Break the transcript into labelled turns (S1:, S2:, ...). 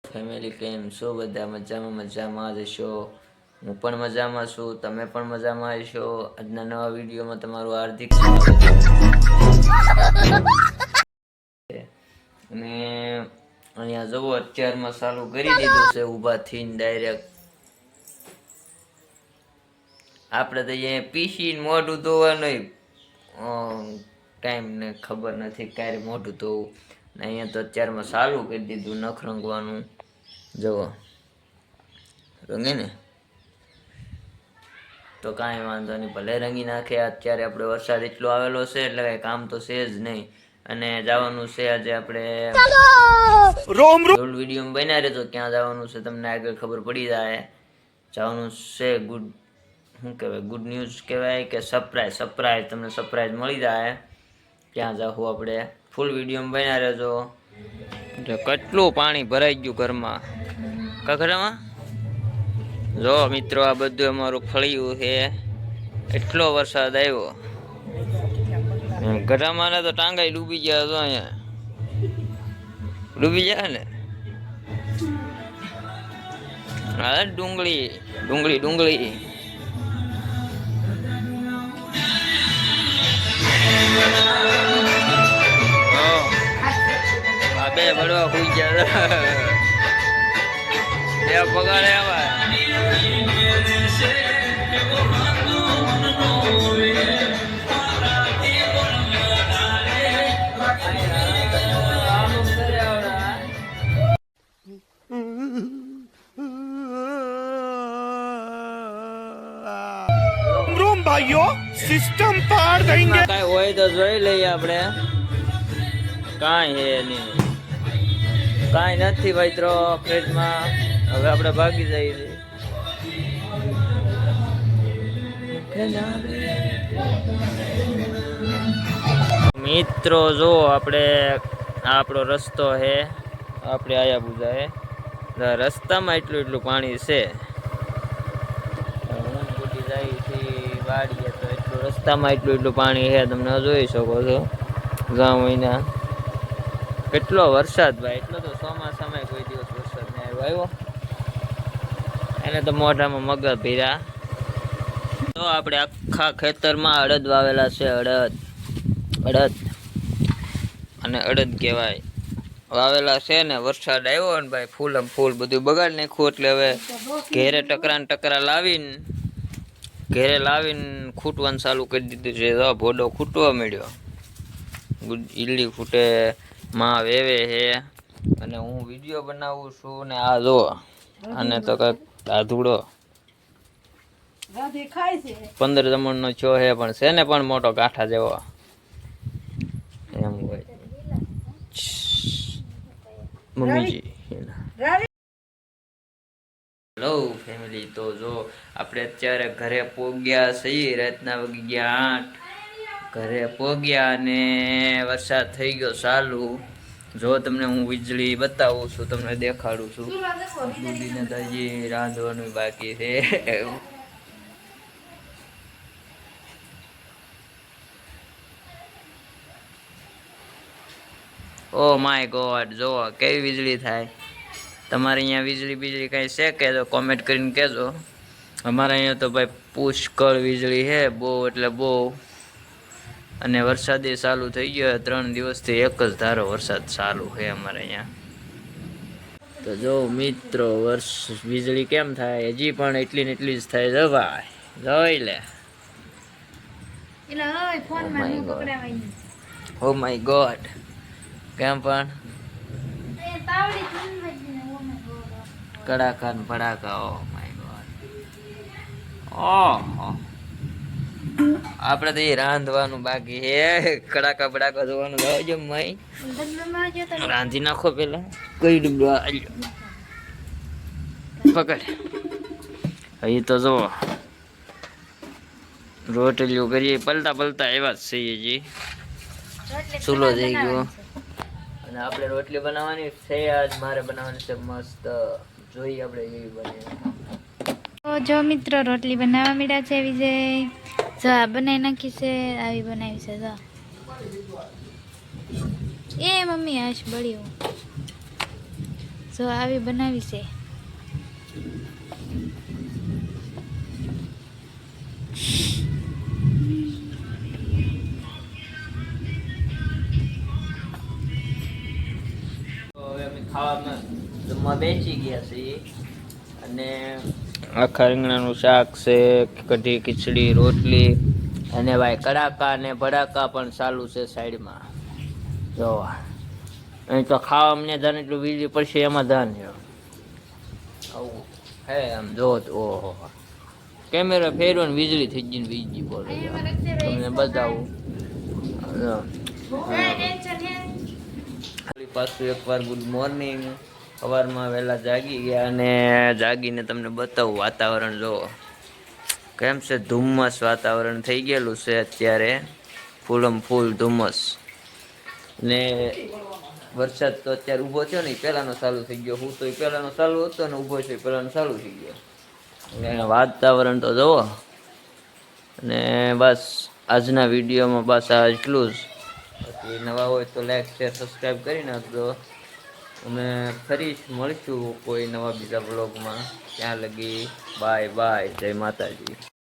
S1: Family કેમ છો? બધા મજામાં જશો? હું પણ મજામાં છું, તમે પણ મજામાં હશો. આજના નવા વિડીયોમાં તમારું હાર્દિક સ્વાગત છે. અને અહીંયા જવો અત્યારમાં ચાલુ કરી દીધું છે ઊભા થઈને ડાયરેક્ટ. આપણે તો અહીંયા પીસી મોઢું ધોવાનું ટાઈમ ને ખબર નથી ક્યારે મોઢું ધોવું. ને અહીંયા તો અત્યારમાં ચાલુ કરી દીધું નખ રંગવાનું. જુઓ રંગે ને તો કાંઈ વાંધો નહીં, ભલે રંગી નાખે. અત્યારે આપણે વરસાદ એટલો આવેલો છે એટલે કાંઈ કામ તો છે જ નહીં. અને જવાનું છે આજે આપણે વિડીયો બન્યા રહેતો. ક્યાં જવાનું છે તમને આગળ ખબર પડી જાય. જવાનું છે શું કહેવાય, ગુડ ન્યૂઝ કહેવાય કે સરપ્રાઈઝ તમને સરપ્રાઈઝ મળી જાય. ક્યાં જાવું આપણે ફૂલ વિડીયો બન્યા રહેજો. કેટલું પાણી ભરાઈ ગયું ઘરમાં. ઘરમાં જો મિત્રો આ બધું અમારું ફળિયું છે. એટલો વરસાદ આવ્યો ઘરમાં તો ટાંગાઈ ડૂબી ગયા. તો અહીંયા ડૂબી જાય ને. હા ડુંગળી આ બે ભરવા હોઈ ગયા. પગાડે આવા
S2: भाइयों सिस्टम पार देंगे.
S1: કાઈ હોય તો જોઈ લઈએ આપણે. કાંઈ હે નહીં, કાંઈ નથી ભાઈ. તો ફ્રીજમાં હવે આપણે ભાગી જઈએ. મિત્રો જો આપણે આપણો રસ્તો હે, આપણે આયા બુજાએ રસ્તામાં એટલું પાણી છે. વાડીએ તો રસ્તામાં એટલું પાણી છે, તમને જોઈ શકો છો. ગામ મહિના કેટલો વરસાદ ભાઈ, એટલો તો ચોમાસામાં કોઈ દિવસ વરસાદ નહીં આવ્યો. એને તો મોઢામાં મગજ ભીરા. તો આપણે આખા ખેતરમાં અડદ વાવેલા છે. અડદ અને અડદ કહેવાય વાવેલા છે ને. વરસાદ આવ્યો ને ભાઈ, ફૂલ બધું બગાડી નાખ્યું. એટલે હવે ઘેરે ટકરા લાવીને ખૂટવાનું ચાલુ કરી દીધું છે. ભોડો ખૂટવા મળ્યો, ઈડલી ફૂટે, માં વેવે છે. અને હું વિડીયો બનાવું છું ને આ જો. અને તો કંઈક આધુડો 15 જમણનો છો છે, પણ છે ને પણ મોટો ગાંઠા જેવો એમ હોય. મમ્મીજી હેલો ફેમિલી. તો જો આપણે અત્યારે ઘરે પોગ્યા છીએ. રાતના વાગી ગયા 8. ઘરે પોગ્યા અને વરસાદ થઈ ગયો ચાલુ. જો તમને હું વીજળી બતાવું છું, તમને દેખાડું છું. દૂધીને તો હજી રાંધવાનું બાકી છે. ઓ માય ગોડ, જો કેવી વીજળી થાય. તમારે અહીંયા વીજળી કાંઈ છે કે તો કોમેન્ટ કરીને કહેજો. અમારે અહીંયા તો ભાઈ પુષ્કળ વીજળી છે, બહુ એટલે બહુ. અને વરસાદ ચાલુ થઈ ગયો. 3 દિવસથી એક જ ધારો વરસાદ ચાલુ છે અમારે અહીંયા. તો જો મિત્રો વીજળી કેમ થાય, હજી પણ એટલી ને એટલી જ થાય. જો ભાઈ જોઈ લે. ઓ માય ગોડ કેમ પણ કડાકા ને ભડાકા. Oh my God. ઓહો આપણે તો એ રાંધવાનું બાકી હે. કડાકા ભડાકા જોવાનું આવજો. માઈ રાંધી નાખો પેલા. કઈ ડૂબવા પકડ. અહીં તો જો રોટલીઓ કરીએ, પલતા એવા જ છીએ જી. ચૂલો થઈ ગયો અને આપણે રોટલી બનાવવાની છે. આજ મારે બનાવવાની છે મસ્ત. જોઈએ આપણે એવી બને.
S3: તો જો મિત્રો રોટલી બનાવવા મળ્યા છે વિજય. જો આ બનાવી નાખી છે, આવી બનાવી છે જો. એ મમ્મી આશ બળ્યું. જો આવી બનાવી છે.
S1: તો હવે અમે ખાવામાં જમવા બેસી ગયા છીએ અને આખા રીંગણાનું શાક છે, કઢી ખીચડી રોટલી અને ભાઈ કડાકા અને ભડાકા પણ ચાલુ છે સાઈડમાં. જો અહીં તો ખાવા અમને ધન એટલું વીજળી પડશે એમાં ધન છે. આવું હે આમ જો ઓહો કેમેરા ફેરવો ને વીજળી થઈ ગઈ ને વીજળી બોલે તમને બતાવું. પાછું એકવાર ગુડ મોર્નિંગ. સવારમાં વહેલા જાગી ગયા અને જાગીને તમને બતાવું વાતાવરણ જુઓ કેમ છે. ધુમ્મસ વાતાવરણ થઈ ગયેલું છે અત્યારે, ફૂલમ ફૂલ ધુમ્મસ. ને વરસાદ તો અત્યારે ઊભો થયો ને પહેલાનો ચાલુ થઈ ગયો. હું તો એ પહેલાનો ચાલુ હતો ને ઊભો છે પહેલાનો ચાલુ થઈ ગયો. એટલે વાતાવરણ તો જુઓ. અને બસ આજના વિડીયોમાં બસ આ એટલું જ. બાકી નવા હોય તો લાઈક શેર સબસ્ક્રાઈબ કરી નાખજો. અમે ફરી મળીશું કોઈ નવા બીજા બ્લોગમાં. ત્યાં લગી બાય બાય, જય માતાજી.